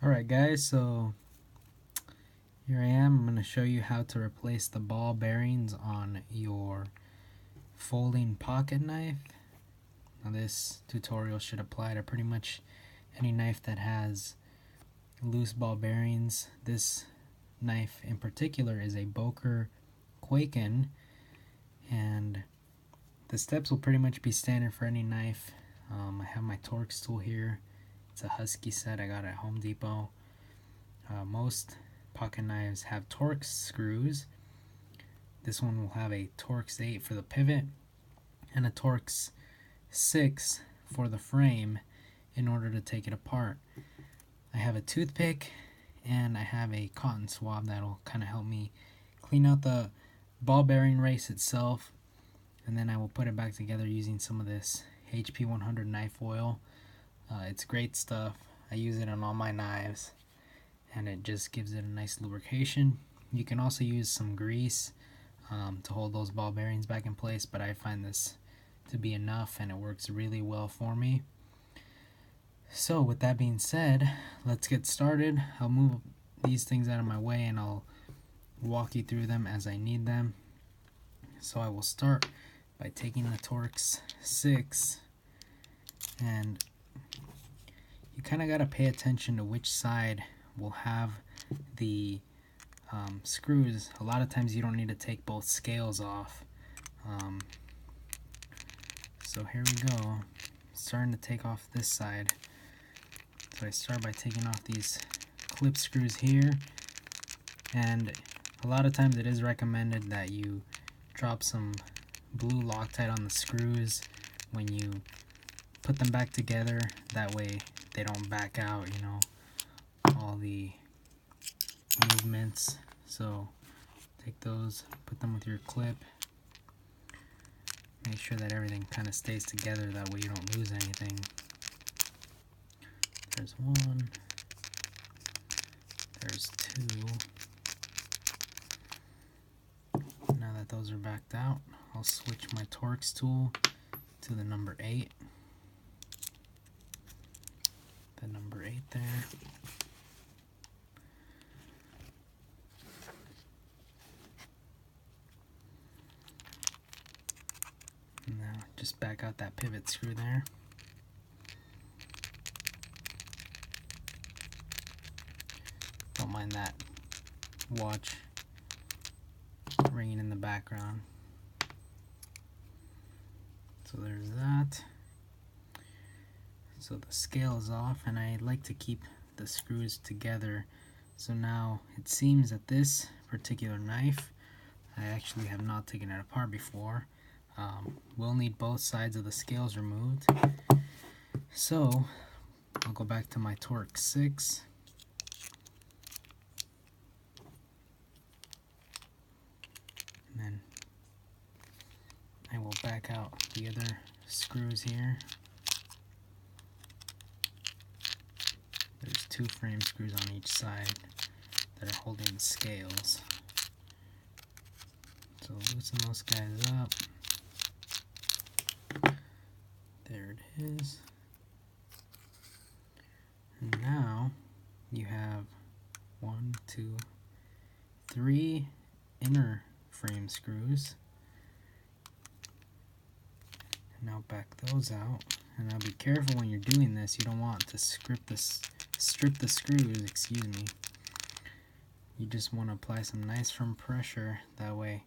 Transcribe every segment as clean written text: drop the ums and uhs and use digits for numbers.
Alright guys, so here I am. I'm going to show you how to replace the ball bearings on your folding pocket knife. Now this tutorial should apply to pretty much any knife that has loose ball bearings. This knife in particular is a Boker Kwaiken, and the steps will pretty much be standard for any knife. I have my Torx tool here. It's a Husky set I got at Home Depot. Most pocket knives have Torx screws. This one will have a Torx 8 for the pivot and a Torx 6 for the frame in order to take it apart. I have a toothpick and I have a cotton swab that'll kind of help me clean out the ball bearing race itself, and then I will put it back together using some of this HP 100 knife oil. It's great stuff. I use it on all my knives and it just gives it a nice lubrication. You can also use some grease to hold those ball bearings back in place, but I find this to be enough and it works really well for me. So with that being said, let's get started. I'll move these things out of my way and I'll walk you through them as I need them. So I will start by taking the Torx 6, and you kind of got to pay attention to which side will have the screws. A lot of times you don't need to take both scales off. So here we go, starting to take off this side. So I start by taking off these clip screws here, and a lot of times it is recommended that you drop some blue Loctite on the screws when you put them back together. That way they don't back out, you know, all the movements. So take those, put them with your clip, make sure that everything kind of stays together, that way you don't lose anything. There's one, there's two. Now that those are backed out, I'll switch my Torx tool to the number 8. The number 8 there. Now just back out that pivot screw there. Don't mind that watch ringing in the background. So there's that. So the scale is off, and I like to keep the screws together. So now it seems that this particular knife, I actually have not taken it apart before. We'll need both sides of the scales removed. So I'll go back to my Torx 6. And then I will back out the other screws here. There's 2 frame screws on each side that are holding the scales. So loosen those guys up. There it is. And now you have 1, 2, 3 inner frame screws. And now back those out. And now be careful when you're doing this. You don't want to strip the screws, excuse me. You just want to apply some nice firm pressure. That way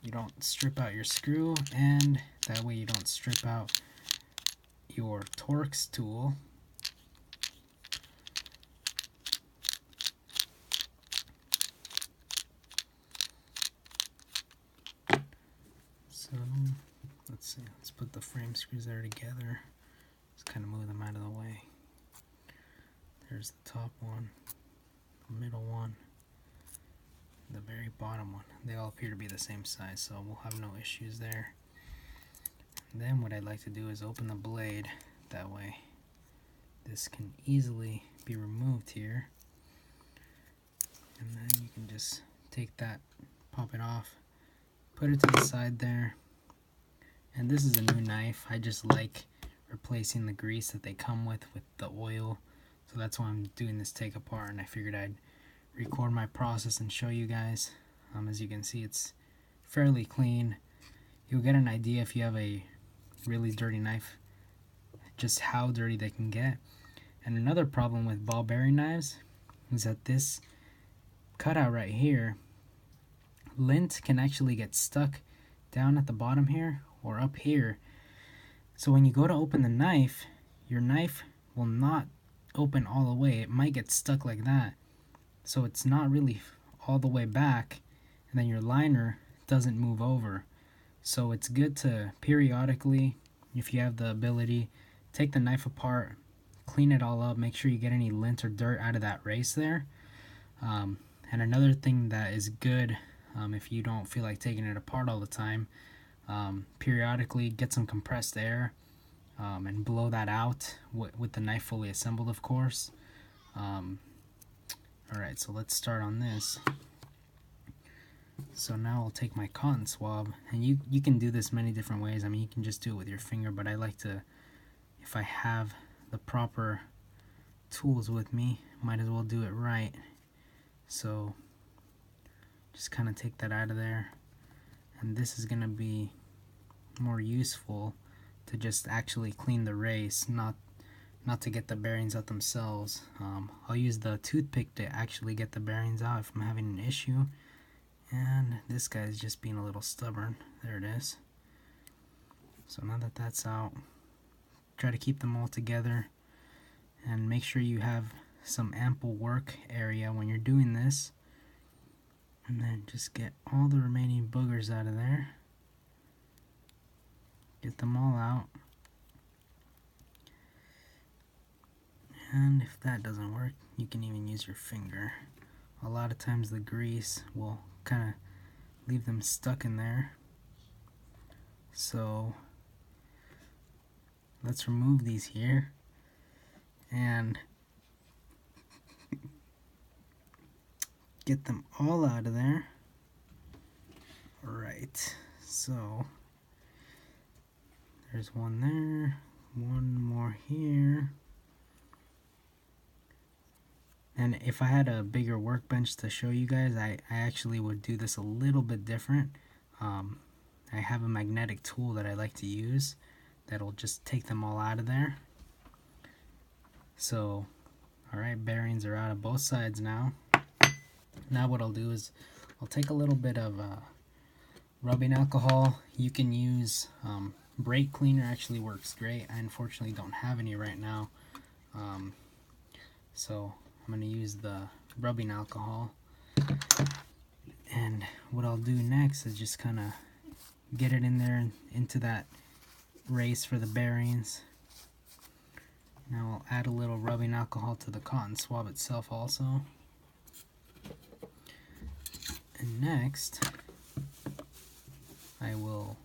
you don't strip out your screw, and that way you don't strip out your Torx tool. So let's see, let's put the frame screws there together. Just kind of move them out of the way. There's the top one, the middle one, the very bottom one. They all appear to be the same size, so we'll have no issues there. And then what I'd like to do is open the blade. That way this can easily be removed here. And then you can just take that, pop it off, put it to the side there. And this is a new knife. I just like replacing the grease that they come with the oil. So that's why I'm doing this take apart, and I figured I'd record my process and show you guys. As you can see, it's fairly clean. You'll get an idea if you have a really dirty knife, just how dirty they can get. And another problem with ball bearing knives is that this cutout right here, lint can actually get stuck down at the bottom here or up here. So when you go to open the knife, your knife will not open all the way. It might get stuck like that. So it's not really all the way back, and then your liner doesn't move over. So it's good to periodically, if you have the ability, take the knife apart, clean it all up, make sure you get any lint or dirt out of that race there. And another thing that is good, if you don't feel like taking it apart all the time, periodically get some compressed air and blow that out with the knife fully assembled, of course. Alright, so let's start on this. So now I'll take my cotton swab, and you can do this many different ways. I mean, you can just do it with your finger, but I like to, if I have the proper tools with me, might as well do it right. So just kind of take that out of there, and this is going to be more useful to just actually clean the race, not to get the bearings out themselves. I'll use the toothpick to actually get the bearings out if I'm having an issue. And this guy's just being a little stubborn. There it is. So now that that's out, try to keep them all together and make sure you have some ample work area when you're doing this. And then just get all the remaining boogers out of there. Get them all out. And if that doesn't work, you can even use your finger. A lot of times the grease will kind of leave them stuck in there. So let's remove these here and get them all out of there. Alright, so there's one there, one more here. And if I had a bigger workbench to show you guys, I actually would do this a little bit different. I have a magnetic tool that I like to use that'll just take them all out of there. So, alright, bearings are out of both sides now. Now what I'll do is I'll take a little bit of rubbing alcohol. You can use brake cleaner, actually works great. I unfortunately don't have any right now. So I'm going to use the rubbing alcohol, and what I'll do next is just kind of get it in there into that race for the bearings. Now I'll add a little rubbing alcohol to the cotton swab itself also. And next I will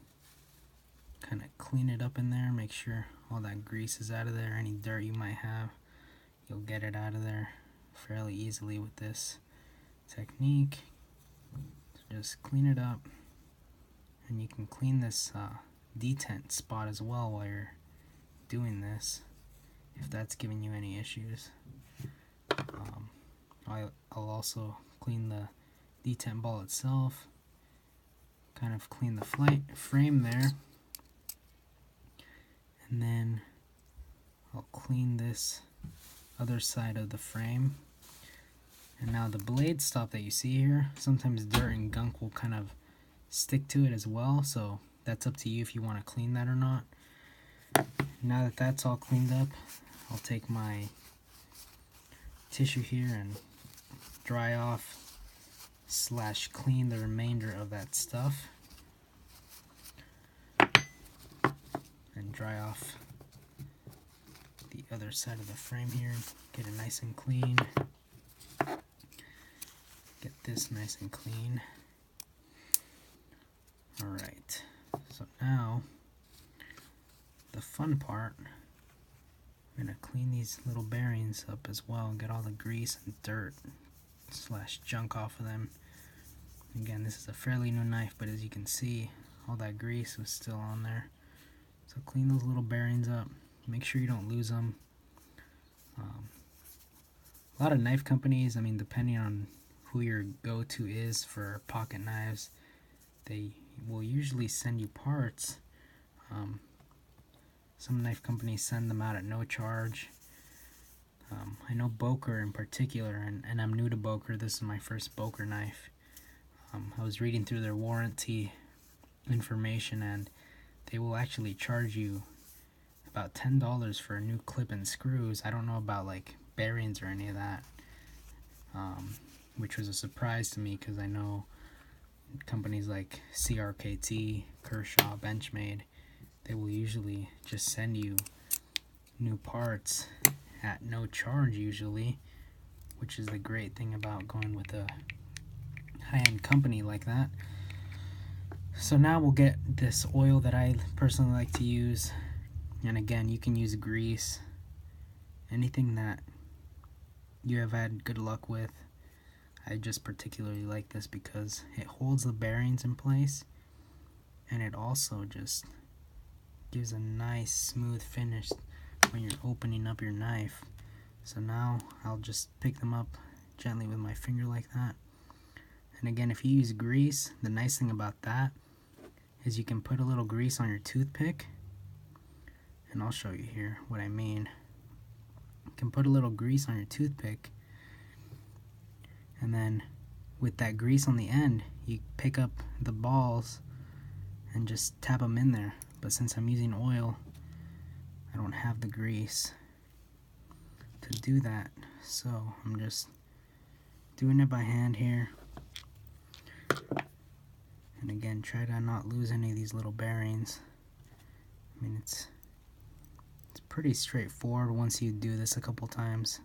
kind of clean it up in there, make sure all that grease is out of there. Any dirt you might have, you'll get it out of there fairly easily with this technique. So just clean it up, and you can clean this detent spot as well while you're doing this, if that's giving you any issues. I'll also clean the detent ball itself, kind of clean the frame there, and then I'll clean this other side of the frame. And now the blade stop that you see here, sometimes dirt and gunk will kind of stick to it as well, so that's up to you if you want to clean that or not. Now that that's all cleaned up, I'll take my tissue here and dry off / clean the remainder of that stuff, and dry off the other side of the frame here, get it nice and clean. Get this nice and clean. Alright, so now the fun part, I'm going to clean these little bearings up as well and get all the grease and dirt / junk off of them. Again, this is a fairly new knife, but as you can see, all that grease was still on there. So clean those little bearings up, make sure you don't lose them. a lot of knife companies, I mean, depending on who your go-to is for pocket knives, they will usually send you parts. Some knife companies send them out at no charge. I know Boker in particular, and I'm new to Boker. This is my first Boker knife. I was reading through their warranty information, and they will actually charge you about $10 for a new clip and screws. I don't know about like bearings or any of that, which was a surprise to me because I know companies like CRKT, Kershaw, Benchmade, they will usually just send you new parts at no charge usually, which is the great thing about going with a high-end company like that. So now we'll get this oil that I personally like to use, and again, you can use grease, anything that you have had good luck with. I just particularly like this because it holds the bearings in place, and it also just gives a nice smooth finish when you're opening up your knife. So now I'll just pick them up gently with my finger like that. And again, if you use grease, the nice thing about that is you can put a little grease on your toothpick, and I'll show you here what I mean. You can put a little grease on your toothpick, and then with that grease on the end, you pick up the balls and just tap them in there. But since I'm using oil, I don't have the grease to do that, so I'm just doing it by hand here. And again, try to not lose any of these little bearings. I mean, it's pretty straightforward once you do this a couple times.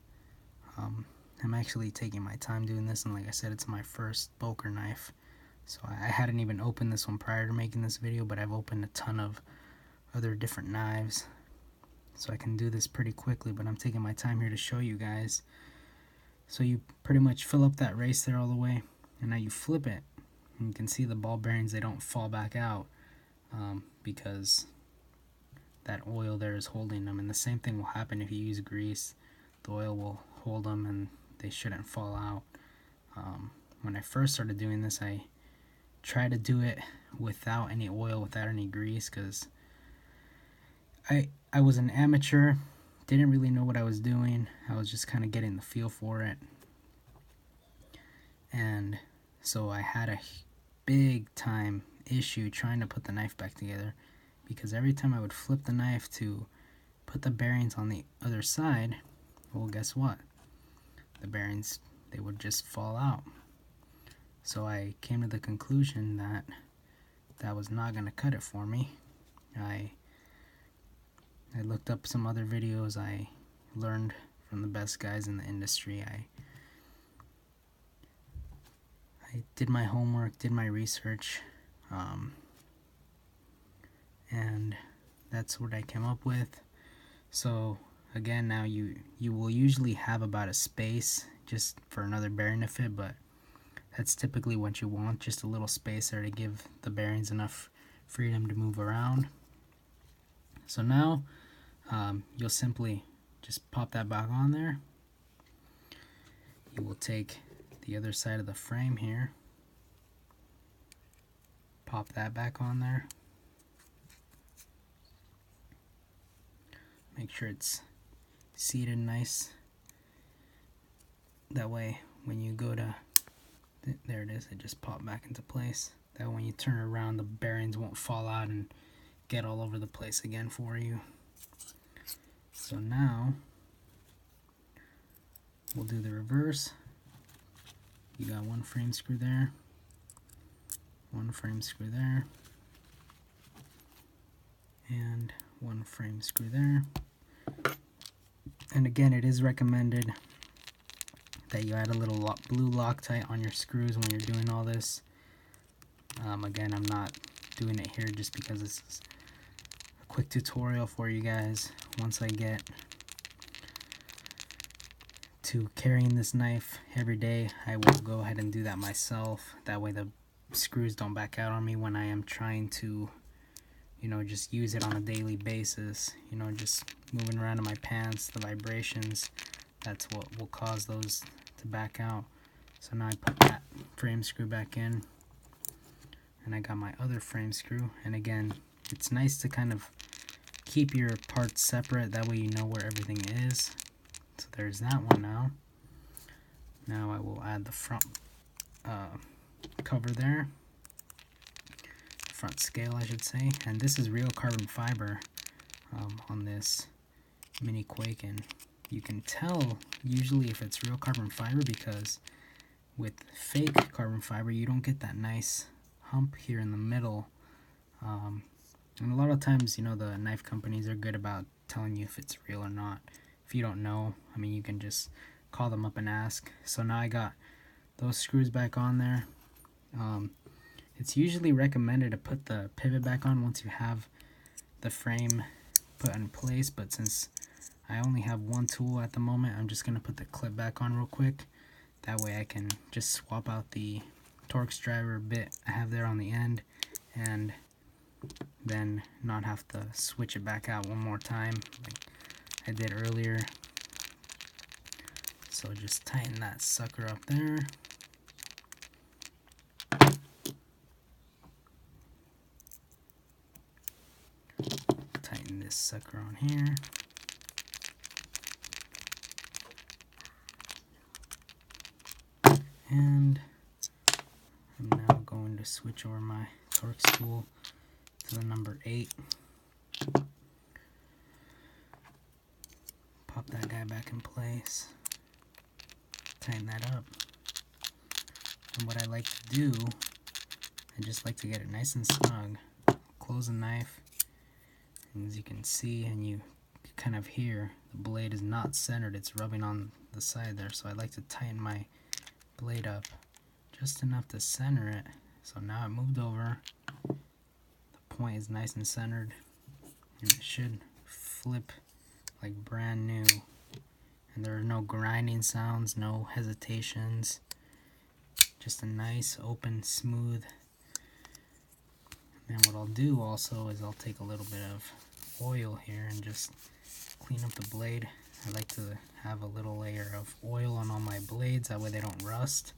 I'm actually taking my time doing this, and like I said, it's my first Boker knife, so I hadn't even opened this one prior to making this video, but I've opened a ton of other different knives, so I can do this pretty quickly, but I'm taking my time here to show you guys. So you pretty much fill up that race there all the way, and now you flip it, and you can see the ball bearings, they don't fall back out because that oil there is holding them. And the same thing will happen if you use grease. The oil will hold them and they shouldn't fall out. When I first started doing this, I tried to do it without any oil, without any grease, because I was an amateur, didn't really know what I was doing. I was just kind of getting the feel for it. And so I had a big time issue trying to put the knife back together, because every time I would flip the knife to put the bearings on the other side, well, guess what? The bearings, they would just fall out. So I came to the conclusion that that was not going to cut it for me. I looked up some other videos. I learned from the best guys in the industry. I did my homework, did my research, and that's what I came up with. So again, now you will usually have about a space just for another bearing to fit, but that's typically what you want, just a little space there to give the bearings enough freedom to move around. So now you'll simply just pop that back on there. You will take the other side of the frame here, pop that back on there, make sure it's seated nice, that way when you go to, there it is, it just popped back into place. That way when you turn it around, the bearings won't fall out and get all over the place again for you. So now we'll do the reverse. You got one frame screw there, one frame screw there, and one frame screw there. And again, it is recommended that you add a little blue Loctite on your screws when you're doing all this. Again, I'm not doing it here just because this is a quick tutorial for you guys. Once I get to carrying this knife every day, I will go ahead and do that myself. That way the screws don't back out on me when I am trying to, you know, just use it on a daily basis. You know, just moving around in my pants, the vibrations, that's what will cause those to back out. So now I put that frame screw back in, and I got my other frame screw. And again, it's nice to kind of keep your parts separate, that way you know where everything is. So there's that one now. Now I will add the front cover there, front scale I should say, and this is real carbon fiber on this Mini Quake, and you can tell usually if it's real carbon fiber because with fake carbon fiber you don't get that nice hump here in the middle. And a lot of times, you know, the knife companies are good about telling you if it's real or not. If you don't know, I mean, you can just call them up and ask. So now I got those screws back on there. It's usually recommended to put the pivot back on once you have the frame put in place, but since I only have one tool at the moment, I'm just going to put the clip back on real quick. That way I can just swap out the Torx driver bit I have there on the end and then not have to switch it back out one more time like I did earlier. So just tighten that sucker up there. Tighten this sucker on here. And I'm now going to switch over my Torx tool to the number 8. Pop that guy back in place. Tighten that up. And what I like to do, I just like to get it nice and snug. Close the knife. And as you can see, and you kind of hear, the blade is not centered, it's rubbing on the side there. So I like to tighten my blade up just enough to center it. So now it moved over. The point is nice and centered, and it should flip like brand new. And there are no grinding sounds, no hesitations. Just a nice, open, smooth. And what I'll do also is I'll take a little bit of oil here and just clean up the blade. I like to have a little layer of oil on all my blades, that way they don't rust.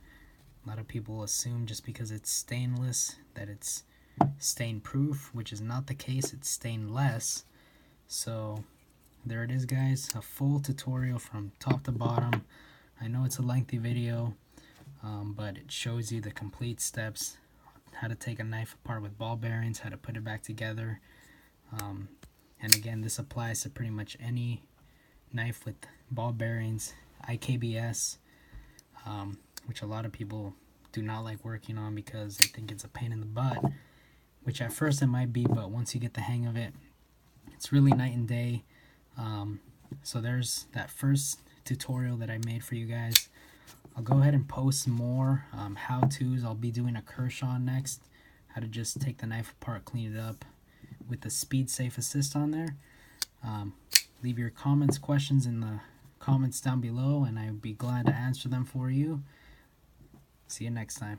A lot of people assume just because it's stainless that it's stain proof, which is not the case. It's stainless. So there it is, guys, a full tutorial from top to bottom. I know it's a lengthy video, but it shows you the complete steps, how to take a knife apart with ball bearings, how to put it back together. And again, this applies to pretty much any knife with ball bearings, IKBS, which a lot of people do not like working on because they think it's a pain in the butt, which at first it might be, but once you get the hang of it, it's really night and day. So there's that first tutorial that I made for you guys. I'll go ahead and post more how-tos. I'll be doing a Kershaw next, how to just take the knife apart, clean it up with the Speed Safe Assist on there. Leave your comments, questions in the comments down below, and I would be glad to answer them for you. See you next time.